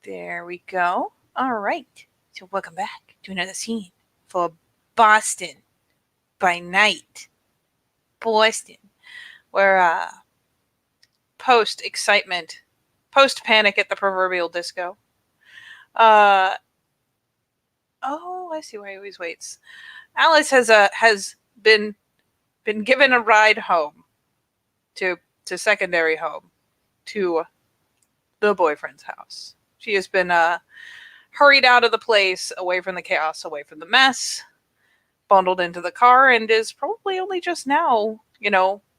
There we go. All right. So welcome back to another scene for Boston by night. Boston, where post excitement, post panic at the proverbial disco. Uh I see why he always waits. Alice has been given a ride home to secondary home to the boyfriend's house. She has been hurried out of the place, away from the chaos, away from the mess, bundled into the car, and is probably only just now,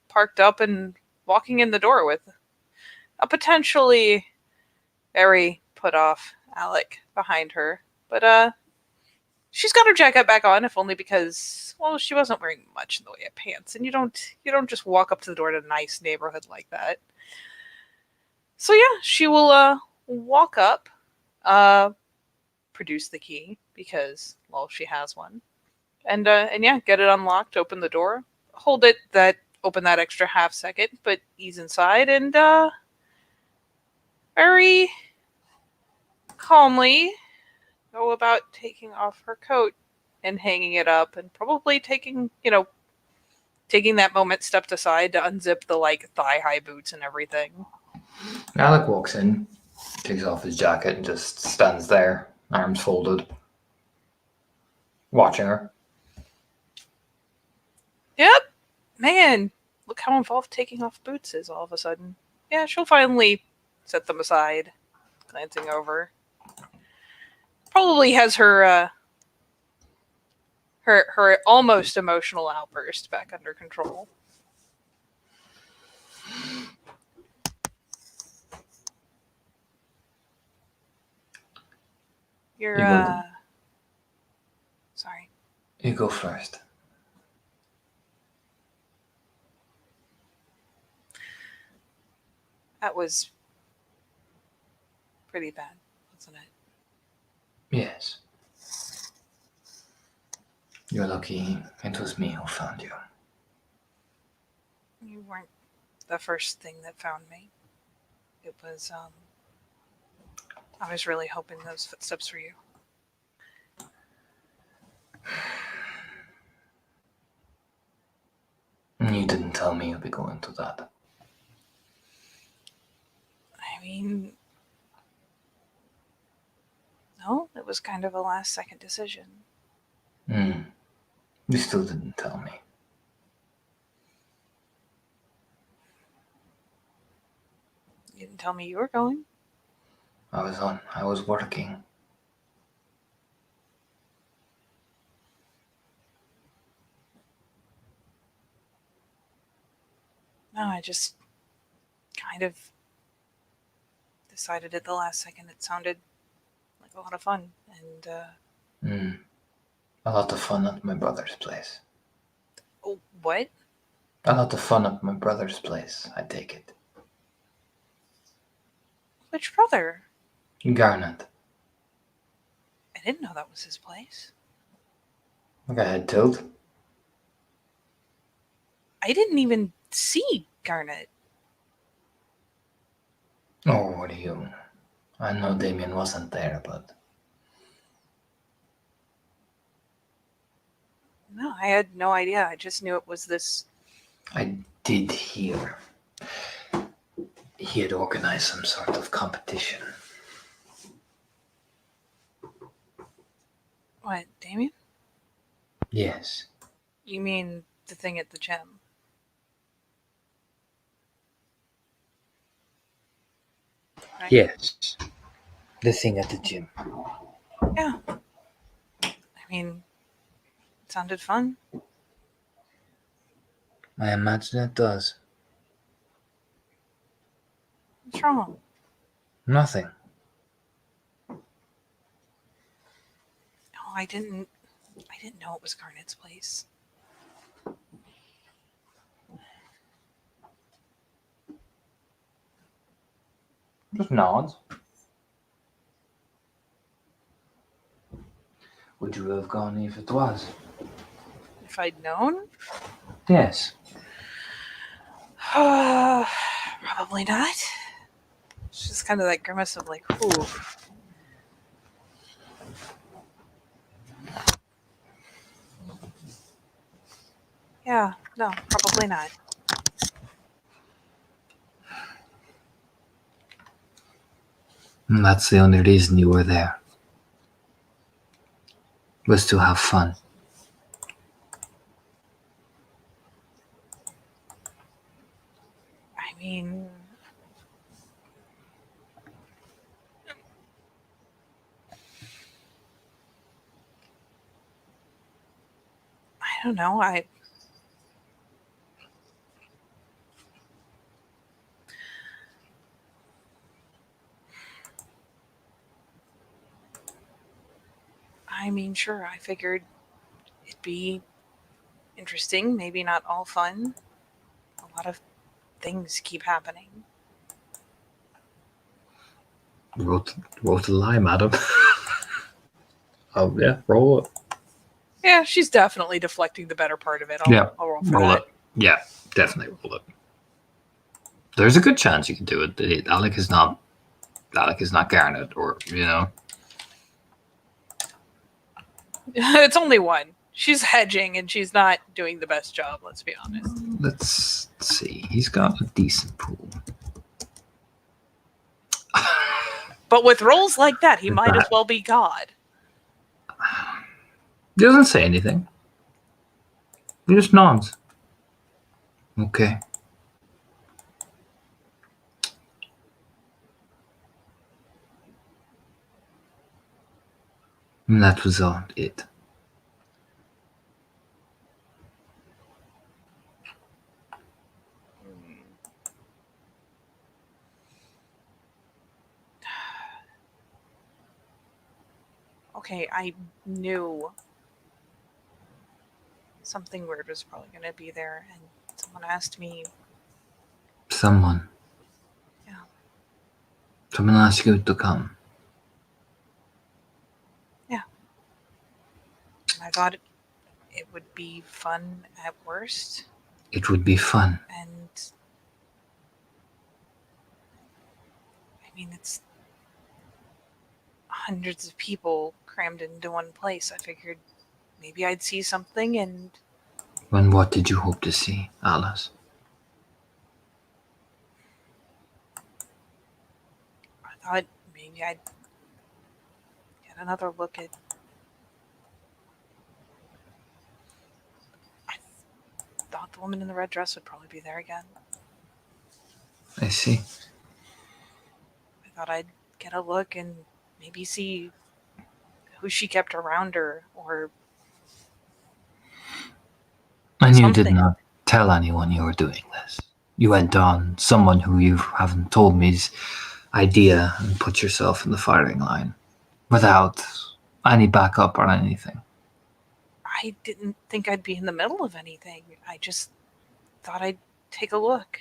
parked up and walking in the door with a potentially very put off Alec behind her. But she's got her jacket back on, if only because, well, she wasn't wearing much in the way of pants, and you don't just walk up to the door in a nice neighborhood like that. So yeah, she will walk up, produce the key because, well, she has one, and yeah, get it unlocked, open the door, hold it open that extra half second, but ease inside and very calmly go about taking off her coat and hanging it up, and probably taking that moment stepped aside to unzip the thigh high boots and everything. Alec walks in, takes off his jacket, and just stands there, arms folded, watching her. Yep. Man, look how involved taking off boots is all of a sudden. Yeah, she'll finally set them aside, glancing over. Probably has her her almost emotional outburst back under control. You're sorry. You go first. That was pretty bad, wasn't it? Yes. You're lucky it was me who found you. You weren't the first thing that found me. It was I was really hoping those footsteps were you. You didn't tell me you'd be going to that. I mean, no, it was kind of a last second decision. You still didn't tell me. You didn't tell me you were going. I was working. No, I just kind of decided at the last second. It sounded like a lot of fun, and A lot of fun at my brother's place. oh, what? A lot of fun at my brother's place, I take it. Which brother? Garnet. I didn't know that was his place. Like I had told. I didn't even see Garnet. Oh, what are you? I know Damien wasn't there, but... No, I had no idea. I just knew it was this. I did hear he had organized some sort of competition. What, Damien? Yes. You mean the thing at the gym? Right? Yes. The thing at the gym. Yeah. I mean, it sounded fun. I imagine it does. What's wrong? Nothing. No, I didn't know it was Garnet's place. Just nods. Would you have gone if it was? If I'd known? Yes. Probably not. It's just kind of that grimace of like, ooh. Yeah, no, probably not. And that's the only reason you were there. Was to have fun. I mean, I don't know. I mean, sure. I figured it'd be interesting. Maybe not all fun. A lot of things keep happening. Wrote a lie, madam. Oh yeah, roll it. Yeah, she's definitely deflecting the better part of it. I'll roll for roll that. it. Yeah, definitely roll it. There's a good chance you can do it. Alec is not Garnet, or It's only one. She's hedging and she's not doing the best job, let's be honest. Let's see. He's got a decent pool. But with roles like that, he might as well be God. He doesn't say anything. He just nods. Okay. And that was all it. Okay, I knew something weird was probably going to be there, and someone asked me. Someone. Yeah. Someone asked you to come. Yeah. I thought it would be fun at worst. It would be fun. And I mean, it's hundreds of people crammed into one place. I figured maybe I'd see something, and And what did you hope to see, Alice? I thought maybe I'd get another look at. I thought the woman in the red dress would probably be there again. I see. I thought I'd get a look and maybe see who she kept around her, or And you did something. not tell anyone you were doing this. You went on someone who you haven't told me's idea and put yourself in the firing line without any backup or anything. I didn't think I'd be in the middle of anything. I just thought I'd take a look.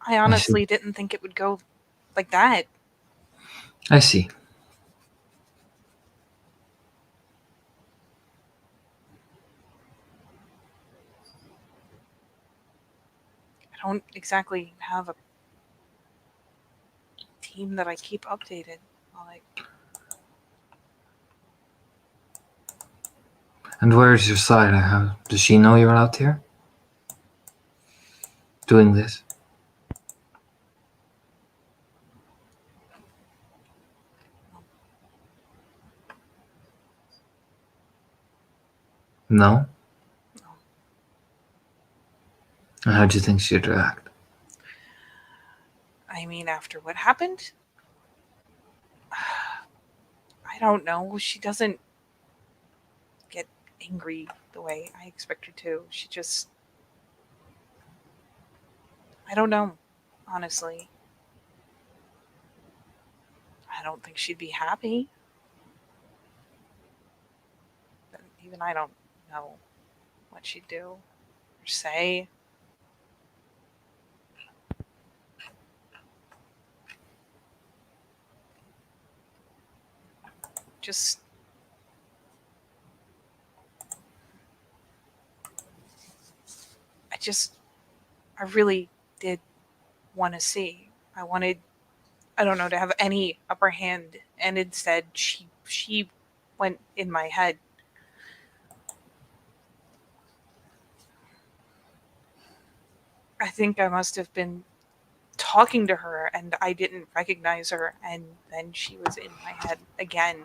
I honestly didn't think it would go like that. I see. I don't exactly have a team that I keep updated. Like, And where's your side? Does she know you're out here doing this? No? no. And how do you think she'd react? I mean, after what happened, I don't know. She doesn't get angry the way I expect her to. She just, I don't know, honestly. I don't think she'd be happy. But even I don't know what she'd do or say. Just, I really did want to see. I wanted, I don't know, to have any upper hand, and instead she went in my head. I think I must have been talking to her and I didn't recognize her, and then she was in my head again.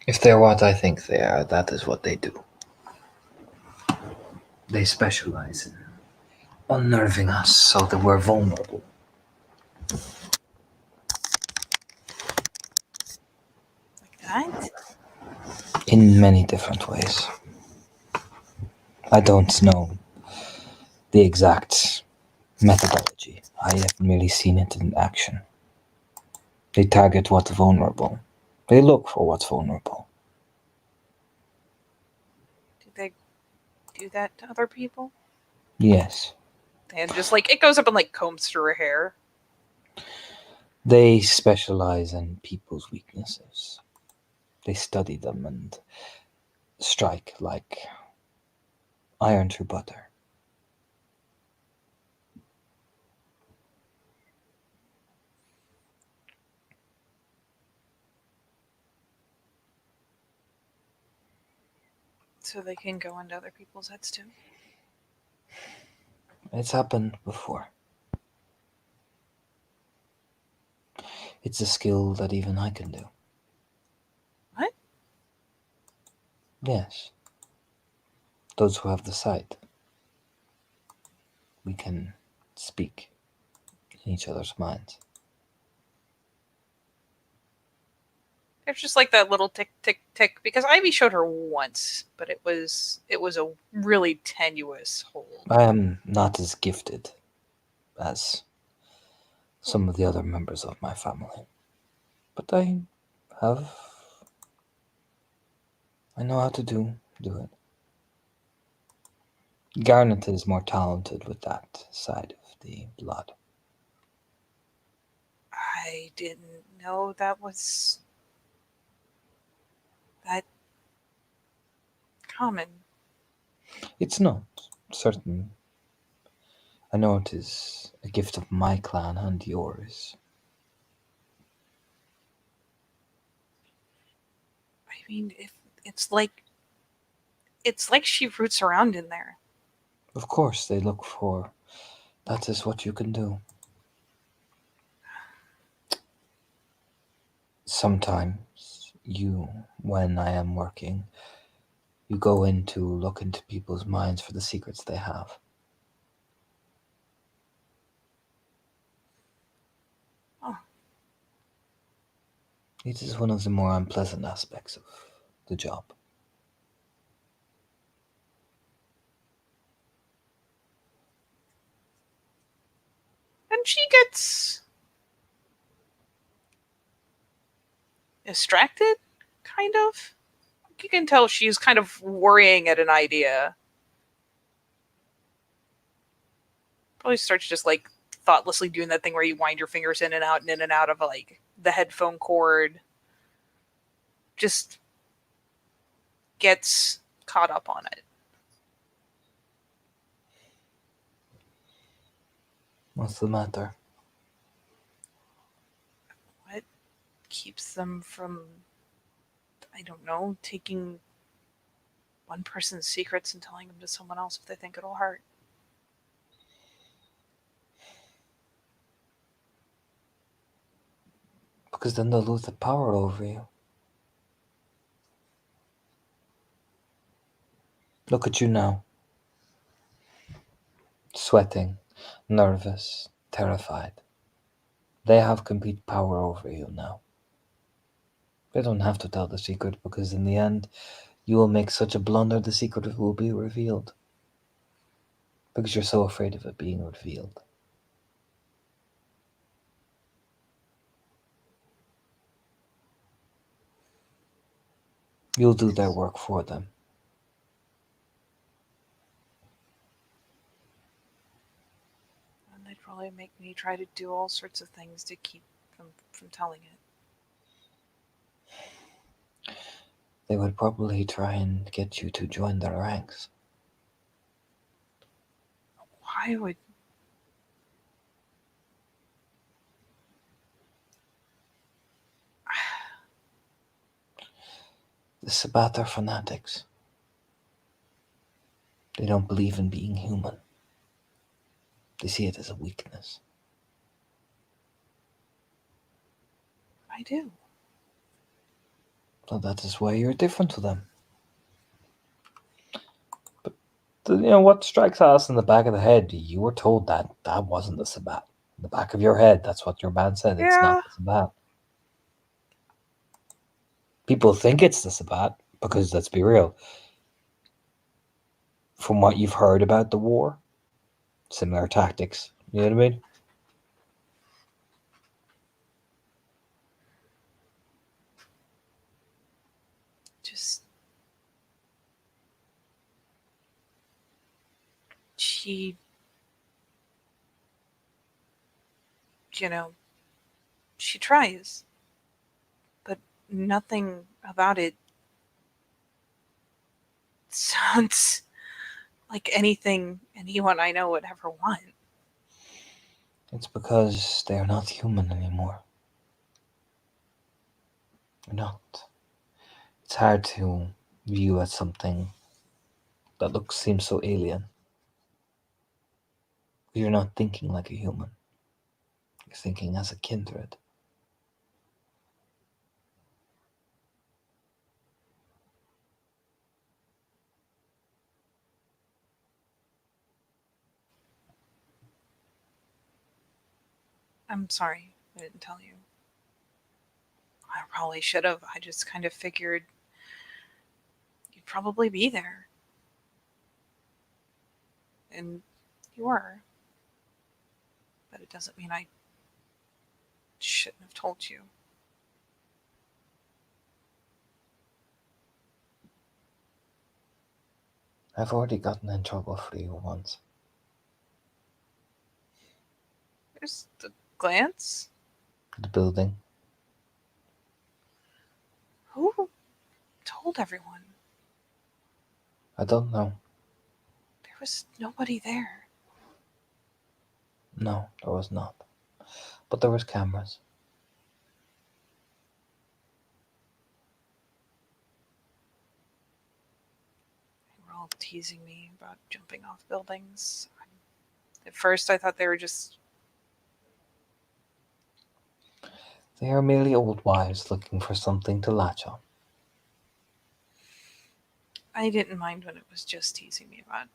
If they're what I think they are, that is what they do. They specialize in unnerving us so that we're vulnerable. Like that? In many different ways. I don't know the exact methodology. I haven't really seen it in action. They target what's vulnerable. They look for what's vulnerable. Do they do that to other people? Yes. And just like it goes up and like combs through her hair. They specialize in people's weaknesses. They study them and strike like iron through butter. So they can go into other people's heads too. It's happened before. It's a skill that even I can do. What? Yes. Those who have the sight. We can speak in each other's minds. It's just like that little tick tick tick because Ivy showed her once, but it was a really tenuous hold. I am not as gifted as some of the other members of my family, but I know how to do it. Garnet is more talented with that side of the blood. I didn't know that was that common. It's not, certain. I know it is a gift of my clan and yours. I mean, if it's like she roots around in there. Of course, they look for that is what you can do. Sometimes when I am working, you go in to look into people's minds for the secrets they have. Oh, It is one of the more unpleasant aspects of the job. and she gets distracted, kind of. You can tell she's kind of worrying at an idea. Probably starts just like thoughtlessly doing that thing where you wind your fingers in and out of like the headphone cord. Just gets caught up on it. What's the matter? What keeps them from, I don't know, taking one person's secrets and telling them to someone else if they think it'll hurt? Because then they'll lose the power over you. Look at you now. Sweating, nervous, terrified. They have complete power over you now. They don't have to tell the secret because in the end, you will make such a blunder the secret will be revealed. Because you're so afraid of it being revealed. You'll do their work for them. And they'd probably make me try to do all sorts of things to keep them from telling it. They would probably try and get you to join their ranks. Why would. The Sabbath are fanatics. They don't believe in being human. They see it as a weakness. I do. So that is why you're different to them. But what strikes us in the back of the head? You were told that wasn't the Sabbat. In the back of your head, that's what your man said. It's Yeah. not the Sabbat. People think it's the Sabbat because, let's be real, from what you've heard about the war, similar tactics. You know what I mean? Just she, she tries, but nothing about it sounds like anything anyone I know would ever want. It's because they're not human anymore. They're not. It's hard to view as something that seems so alien. You're not thinking like a human. You're thinking as a kindred. I'm sorry I didn't tell you. I probably should have. I just kind of figured you'd probably be there. And you were. But it doesn't mean I shouldn't have told you. I've already gotten in trouble for you once. There's the glance. The building. Who told everyone? I don't know. There was nobody there. No, there was not. But there was cameras. They were all teasing me about jumping off buildings. At first, I thought they were just. They are merely old wives looking for something to latch on. I didn't mind when it was just teasing me about,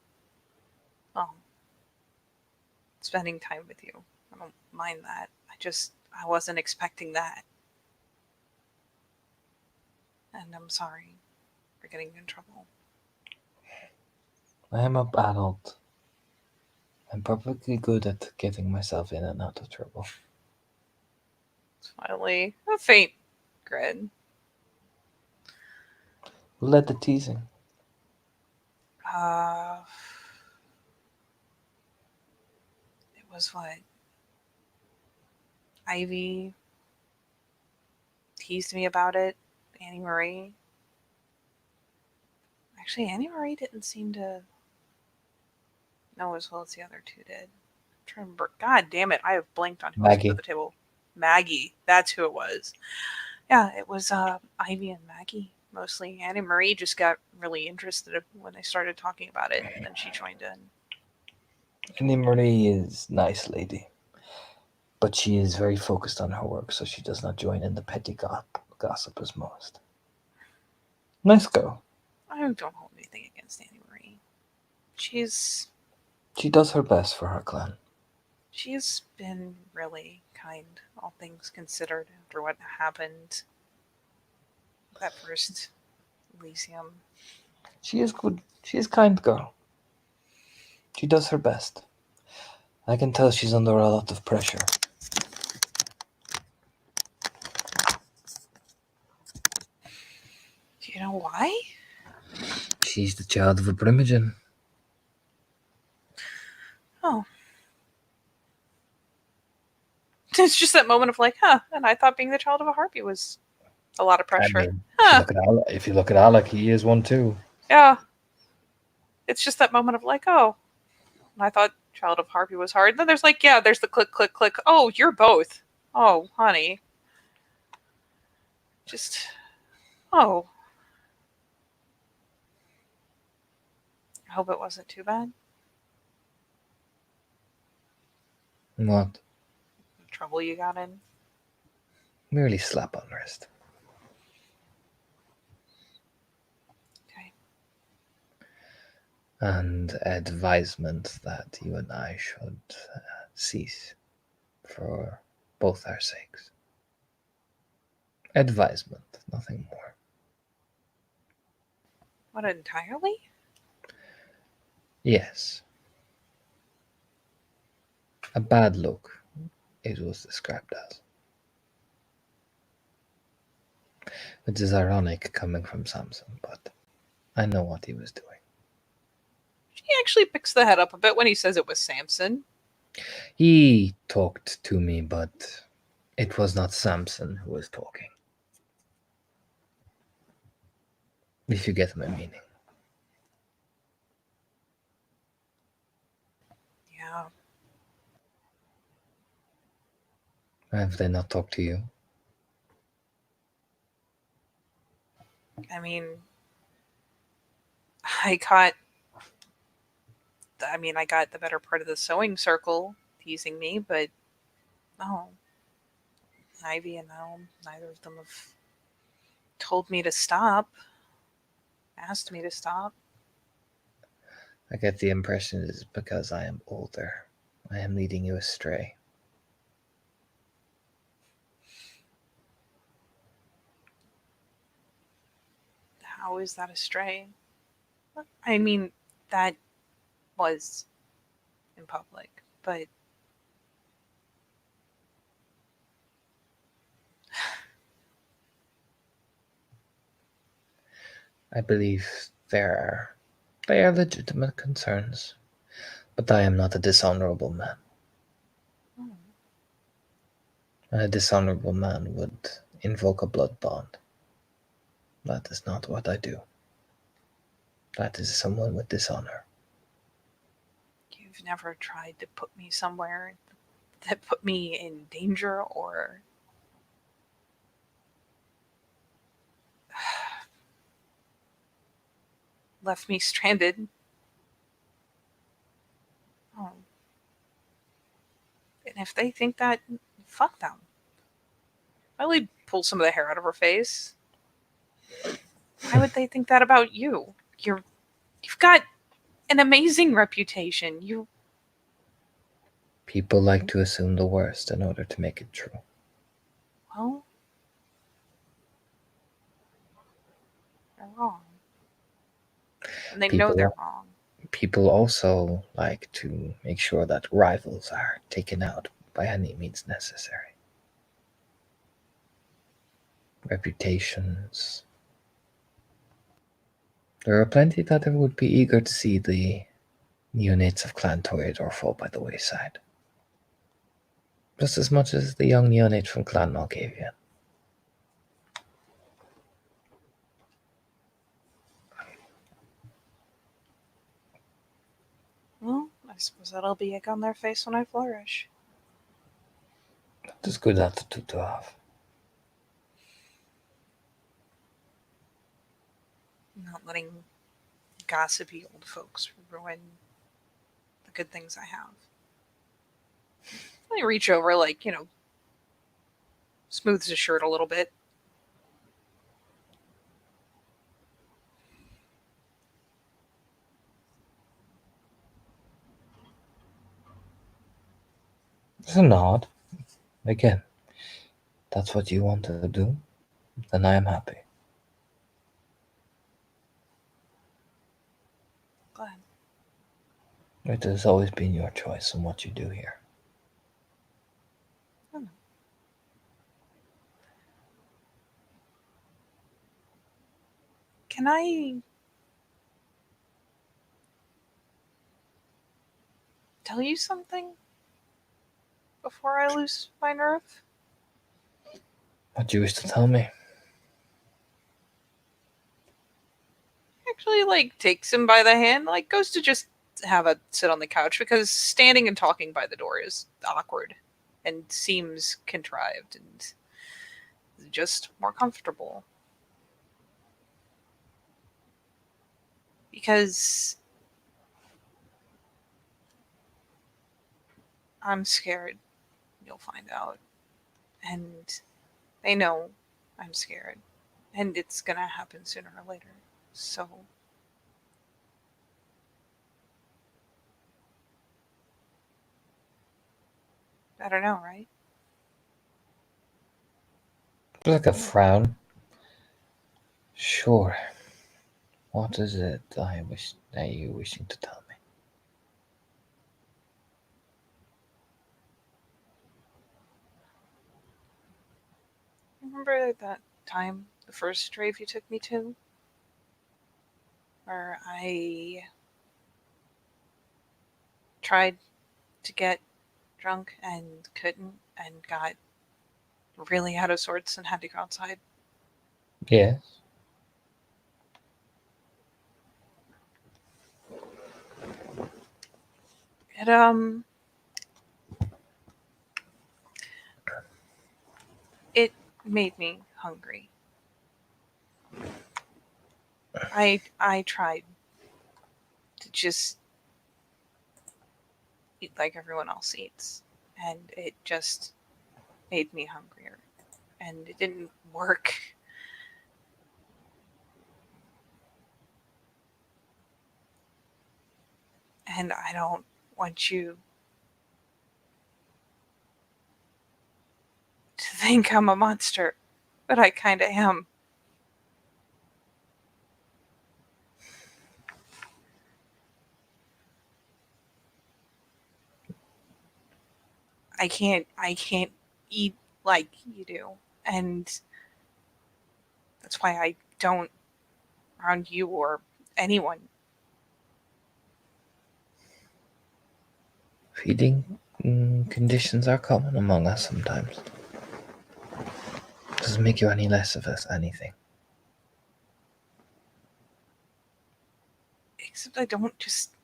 spending time with you. I don't mind that. I wasn't expecting that. And I'm sorry for getting in trouble. I am an adult. I'm perfectly good at getting myself in and out of trouble. It's finally a faint grin. Who led the teasing? It was what? Ivy teased me about it. Annie Marie. Actually, Annie Marie didn't seem to know as well as the other two did. I'm trying to remember. God damn it! I have blanked on who else was Maggie. at the table. Maggie. That's who it was. Yeah, it was Ivy and Maggie mostly. Annie Marie just got really interested when they started talking about it, and then she joined in. Annie Marie is nice lady, but she is very focused on her work, so she does not join in the petty gossip as most. Nice girl. I don't hold anything against Annie Marie. She does her best for her clan. She's been really kind, all things considered, after what happened that first Elysium. She is good. She is kind girl. She does her best. I can tell she's under a lot of pressure. Do you know why? She's the child of a primogen. Oh. It's just that moment of like, huh, and I thought being the child of a harpy was a lot of pressure. I mean, Huh. if you look at Alec, he is one too. Yeah. It's just that moment of like, oh. And I thought child of harpy was hard. And then there's like, yeah, there's the click, click, click. Oh, you're both. Oh, honey. Just, oh. I hope it wasn't too bad. What? The trouble you got in. Merely slap on wrist. Okay. And advisement that you and I should cease for both our sakes. Advisement, nothing more. What entirely? Yes. A bad look, it was described as. Which is ironic coming from Samson, but I know what he was doing. She actually picks the head up a bit when he says it was Samson. He talked to me, but it was not Samson who was talking. If you get my meaning. Yeah. Have they not talked to you? I mean, I got the better part of the sewing circle teasing me, but no. Ivy and Elm, neither of them have told me to stop, asked me to stop. I get the impression it is because I am older. I am leading you astray. How is that astray? I mean, that was in public, but I believe they are legitimate concerns, but I am not a dishonorable man. hmm, A dishonorable man would invoke a blood bond. That is not what I do. That is someone with dishonor. you've never tried to put me somewhere that put me in danger or left me stranded. Oh. And if they think that, fuck them. Miley pulls some of the hair out of her face. Why would they think that about you? You've got an amazing reputation. People like to assume the worst in order to make it true. Well, they're wrong. And they know they're wrong. People also like to make sure that rivals are taken out by any means necessary. Reputations. There are plenty that would be eager to see the units of Clan Toreador fall by the wayside. Just as much as the young unit from Clan Malkavian. Well, I suppose that'll be egg on their face when I flourish. That is good attitude to have. Not letting gossipy old folks ruin the good things I have. I reach over, smooths his shirt a little bit. It's a nod. Again, that's what you want to do, then I am happy. Glad. It has always been your choice on what you do here. I don't know. Can I tell you something before I lose my nerve? What do you wish to tell me? Actually, takes him by the hand, goes to just have a sit on the couch because standing and talking by the door is awkward and seems contrived and just more comfortable. Because I'm scared. You'll find out. And they know I'm scared. And it's gonna happen sooner or later. So. I don't know, right? Like a frown. Sure. What is it that you wishing to tell me? Remember that time, the first rave you took me to? Where I tried to get drunk and couldn't and got really out of sorts and had to go outside? Yes. It it made me hungry. I tried to just eat like everyone else eats, and it just made me hungrier. And it didn't work. And I don't want you to think I'm a monster, but I kinda am. I can't eat like you do. And that's why I don't around you or anyone. Feeding conditions are common among us sometimes. Doesn't make you any less of us anything. Except I don't just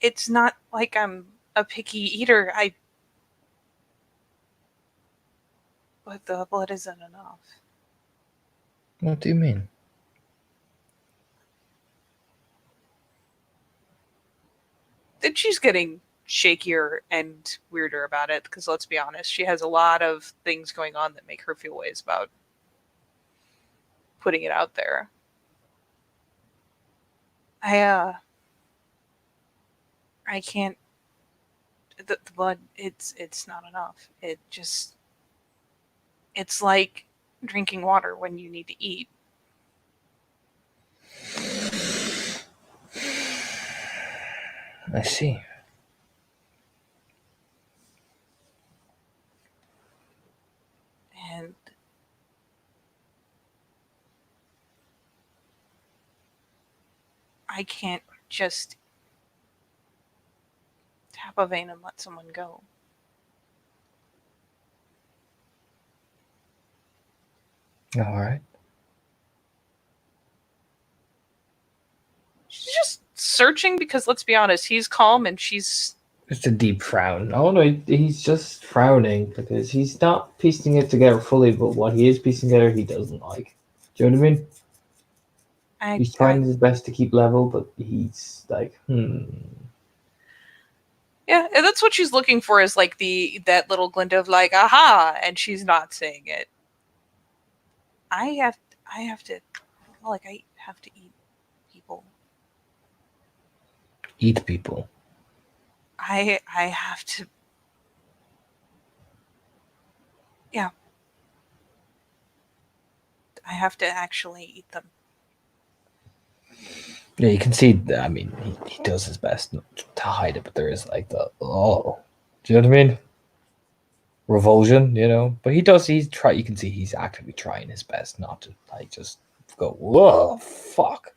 it's not like I'm a picky eater. But the blood isn't enough. What do you mean? And she's getting shakier and weirder about it because let's be honest, she has a lot of things going on that make her feel ways about putting it out there. I can't the blood it's not enough. It's like drinking water when you need to eat. I see. And I can't just tap a vein and let someone go. All right. She's just searching because let's be honest, he's calm and she's It's a deep frown. Oh no, he's just frowning because he's not piecing it together fully, but what he is piecing together, he doesn't like. Do you know what I mean? He's trying his best to keep level, but he's like, yeah, and that's what she's looking for is like that little glint of like aha, and she's not saying it. I have to like I have to eat people. eat people. I have to yeah. I have to actually eat them. Yeah, you can see. I mean, he does his best not to hide it, but there is like the do you know what I mean? Revulsion, you know. But he does. He's try. You can see he's actively trying his best not to like just go. Whoa, fuck.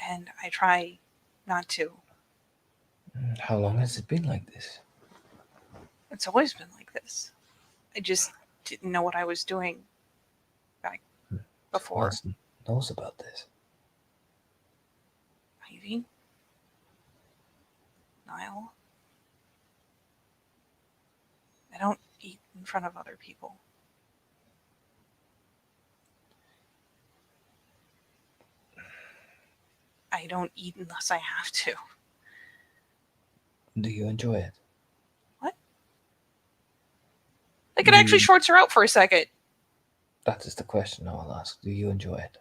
And I try not to. How long has it been like this? It's always been like this. I just didn't know what I was doing back before. Nelson knows about this. Ivy? Niall? I don't eat in front of other people. I don't eat unless I have to. Do you enjoy it? Like, it actually Mm. shorts her out for a second. That is the question I will ask. Do you enjoy it?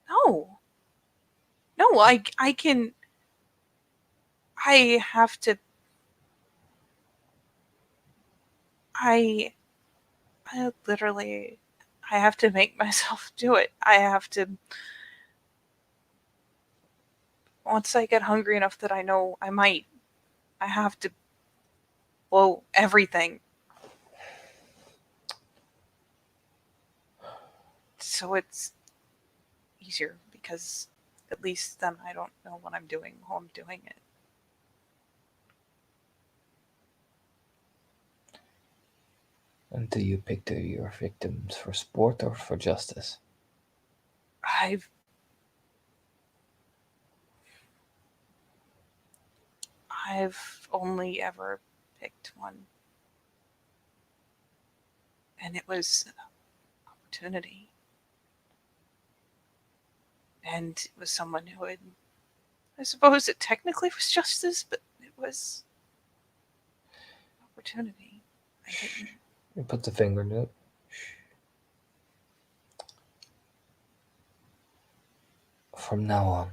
No. No, I can. I have to. I literally. I have to make myself do it. I have to. Once I get hungry enough that I know I might, I have to blow everything. So it's easier because at least then I don't know what I'm doing while I'm doing it. And do you pick your victims for sport or for justice? I've only ever picked one, and it was an opportunity. And it was someone who had, I suppose it technically was justice, but it was opportunity. I didn't. You put the finger in it. From now on,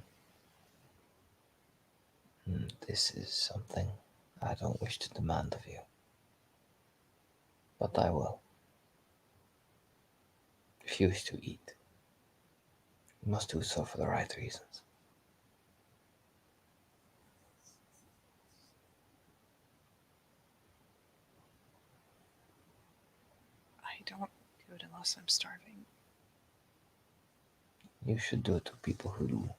this is something I don't wish to demand of you. But I will. If you wish to eat, you must do so for the right reasons. I don't do it unless I'm starving. You should do it to people who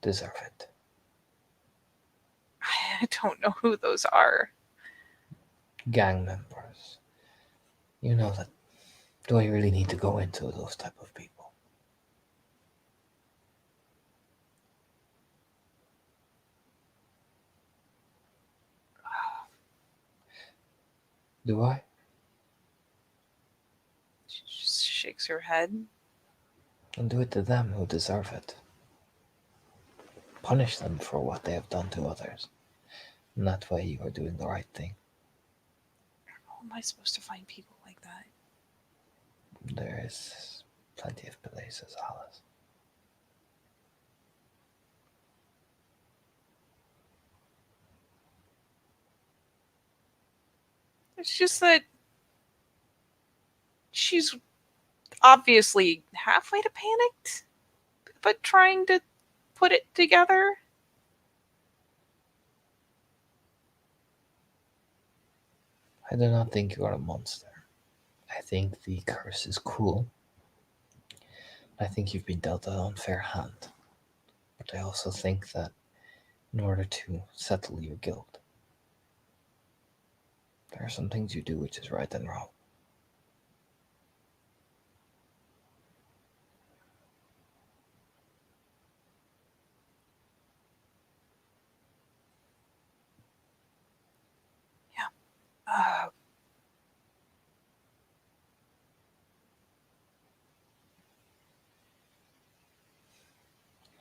deserve it. I don't know who those are. Gang members. You know that. Do I really need to go into those type of people? Do I? She just shakes her head. And do it to them who deserve it. Punish them for what they have done to others. And that way you are doing the right thing. How am I supposed to find people like that? There is plenty of places, Alice. It's just that she's obviously halfway to panicked, but trying to put it together. I do not think you are a monster. I think the curse is cruel. I think you've been dealt an unfair hand. But I also think that in order to settle your guilt, there are some things you do which is right and wrong. Uh,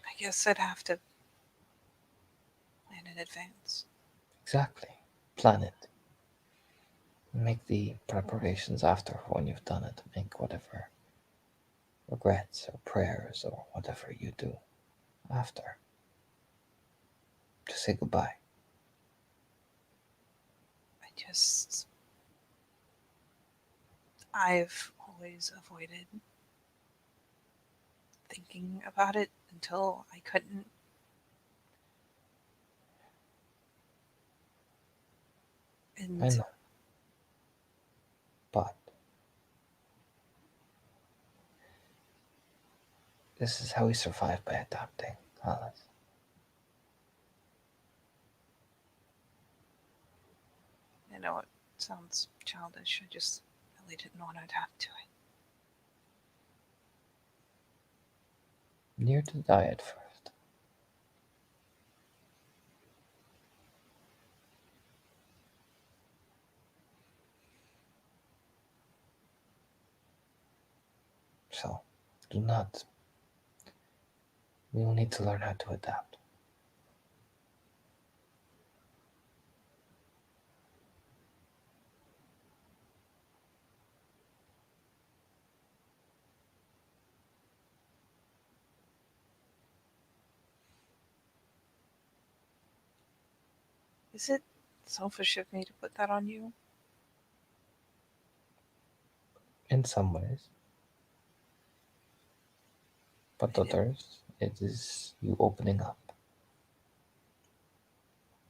I guess I'd have to plan in advance. Exactly. Plan it. Make the preparations after when you've done it. Make whatever regrets or prayers or whatever you do after. Just say goodbye. I've always avoided thinking about it until I couldn't. And I know. But this is how we survive by adapting, Alice. I know it sounds childish. I just really didn't want to adapt to it. Near to die at first. So, do not. We will need to learn how to adapt. Is it selfish of me to put that on you? In some ways. But I didn't- others, it is you opening up.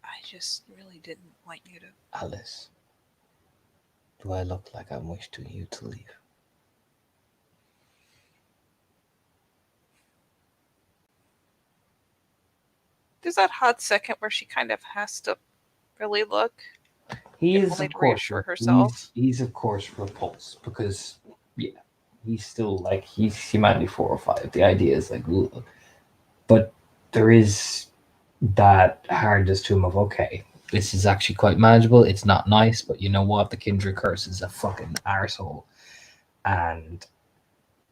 I just really didn't want you to. Alice, do I look like I wish to you to leave? There's that hot second where she kind of has to really look, He if is, only of to course, reassure herself. he's of course repulsed because, yeah, he's still like he's humanity 4 or 5. The idea is like, ugh. But there is that hardness to him of okay, this is actually quite manageable. It's not nice, but you know what? The Kindred curse is a fucking arsehole, and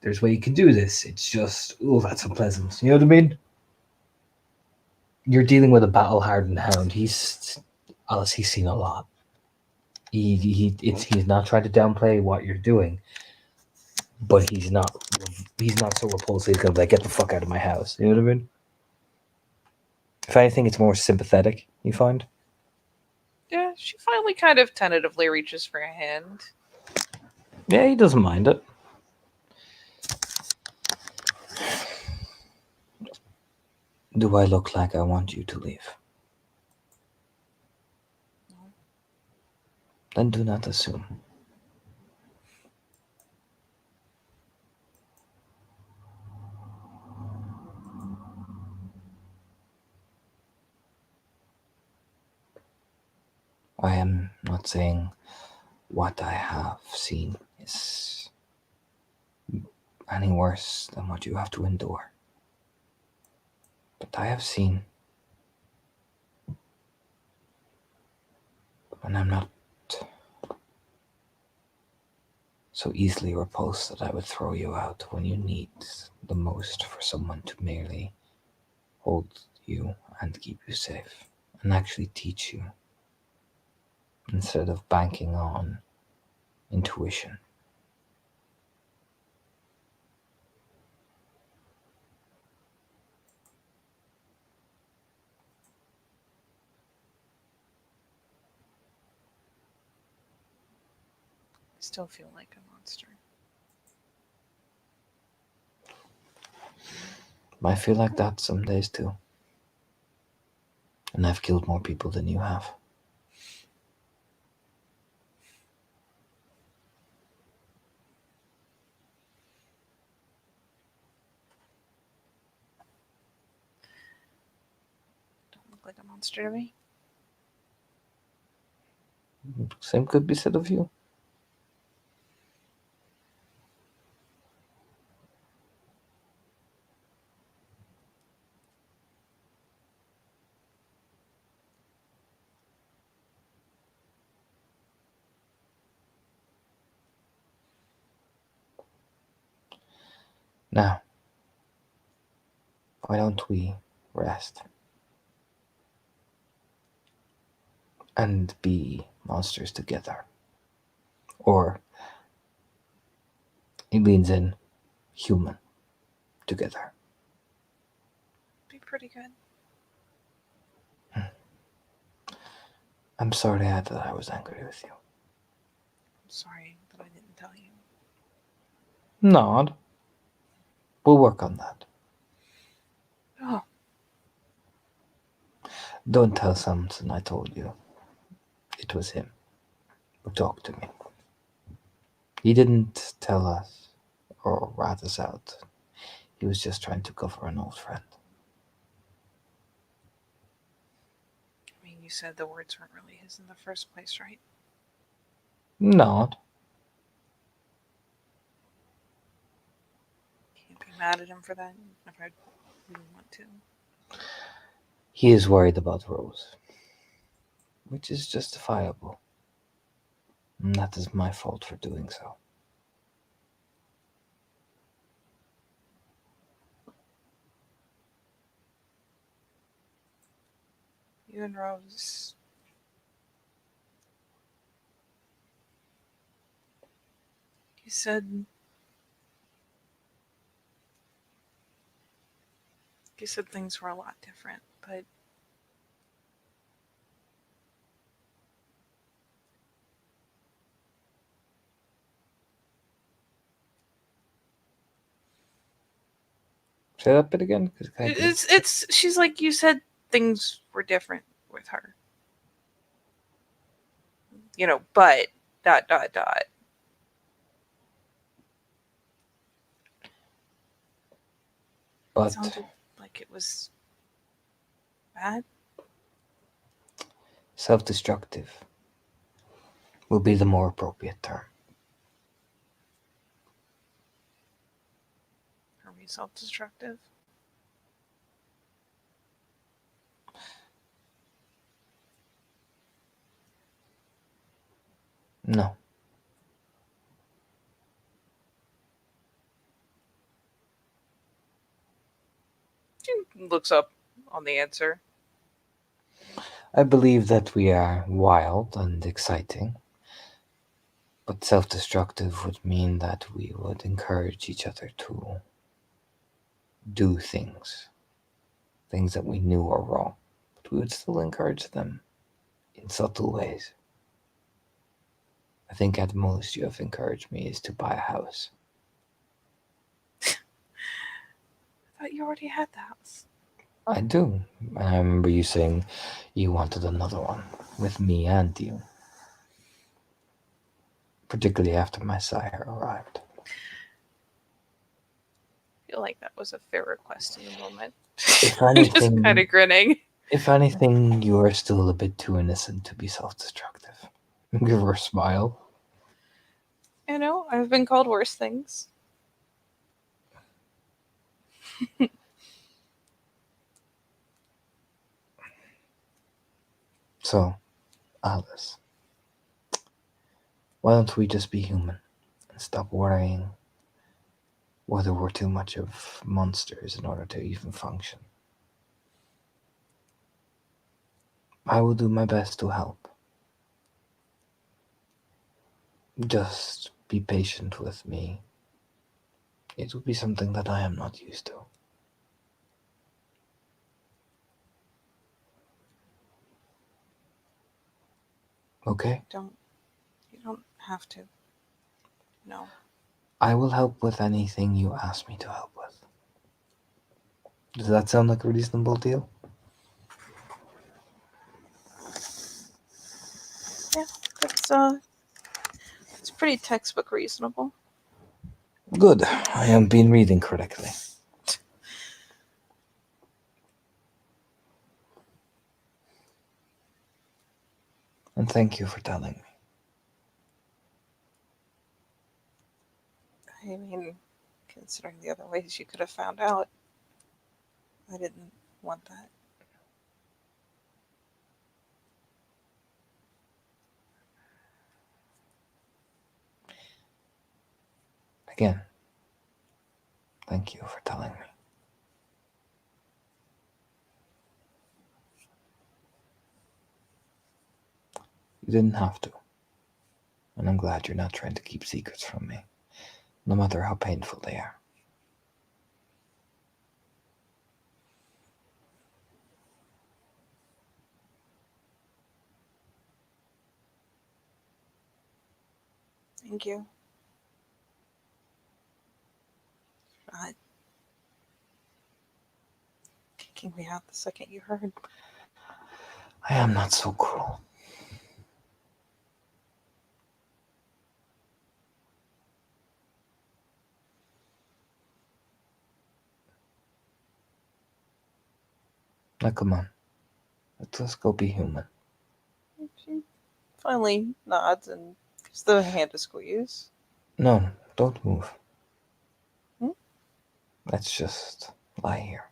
there's way you can do this. It's just oh, that's unpleasant. You know what I mean? You're dealing with a battle-hardened hound. He's Alice. He's seen a lot. He's not trying to downplay what you're doing, but he's not so repulsive. He's gonna be like, get the fuck out of my house. You know what I mean? If anything, it's more sympathetic. You find? Yeah, she finally kind of tentatively reaches for a hand. Yeah, he doesn't mind it. Do I look like I want you to leave? No. Then do not assume. I am not saying what I have seen is any worse than what you have to endure. But I have seen, and I'm not so easily repulsed that I would throw you out when you need the most for someone to merely hold you and keep you safe and actually teach you instead of banking on intuition. I still feel like a monster. I feel like that some days too. And I've killed more people than you have. Don't look like a monster to me. Same could be said of you. Now, why don't we rest and be monsters together? Or he leans in, human together. Be pretty good. I'm sorry that I was angry with you. I'm sorry that I didn't tell you. Nod. We'll work on that. Oh, Don't tell Samson I told you. It was him who talked to me. He didn't tell us or rat us out. He was just trying to cover an old friend. I mean, you said the words weren't really his in the first place, right? Nod. Can't be mad at him for that if I really want to. He is worried about Rose, which is justifiable. And that is my fault for doing so. You and Rose. You said. You said things were a lot different, but Say that bit again. 'Cause I did- It's. She's like, you said things were different with her. But ... It But sounded like it was bad. self-destructive will be the more appropriate term. Are we self-destructive? No. She looks up on the answer. I believe that we are wild and exciting, but self-destructive would mean that we would encourage each other to do things that we knew are wrong, but we would still encourage them in subtle ways. I think at most you have encouraged me is to buy a house. I thought you already had the house. I do. I remember you saying you wanted another one with me and you. Particularly after my sire arrived. I feel like that was a fair request in the moment. If anything, Just kind of grinning. If anything, you are still a bit too innocent to be self-destructive. Give her a smile. I've been called worse things. So, Alice, why don't we just be human and stop worrying whether we're too much of monsters in order to even function? I will do my best to help. Just be patient with me. It will be something that I am not used to. Okay? You don't have to. No. I will help with anything you ask me to help with. Does that sound like a reasonable deal? Yeah, it's pretty textbook reasonable. Good. I have been reading correctly. And thank you for telling me. I mean, considering the other ways you could have found out, I didn't want that. Again, thank you for telling me. You didn't have to. And I'm glad you're not trying to keep secrets from me, no matter how painful they are. Thank you. Not kicking me out the second you heard. I am not so cruel. Now come on. Let's go be human. She finally nods and gives the hand a squeeze. No, don't move. Hmm? Let's just lie here.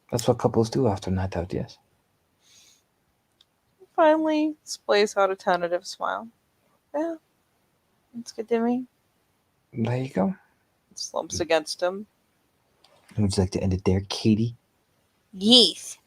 That's what couples do after night out, yes? Finally displays out a tentative smile. Yeah, it's good to me. There you go. Slumps against him. Would you like to end it there, Katie? Yes.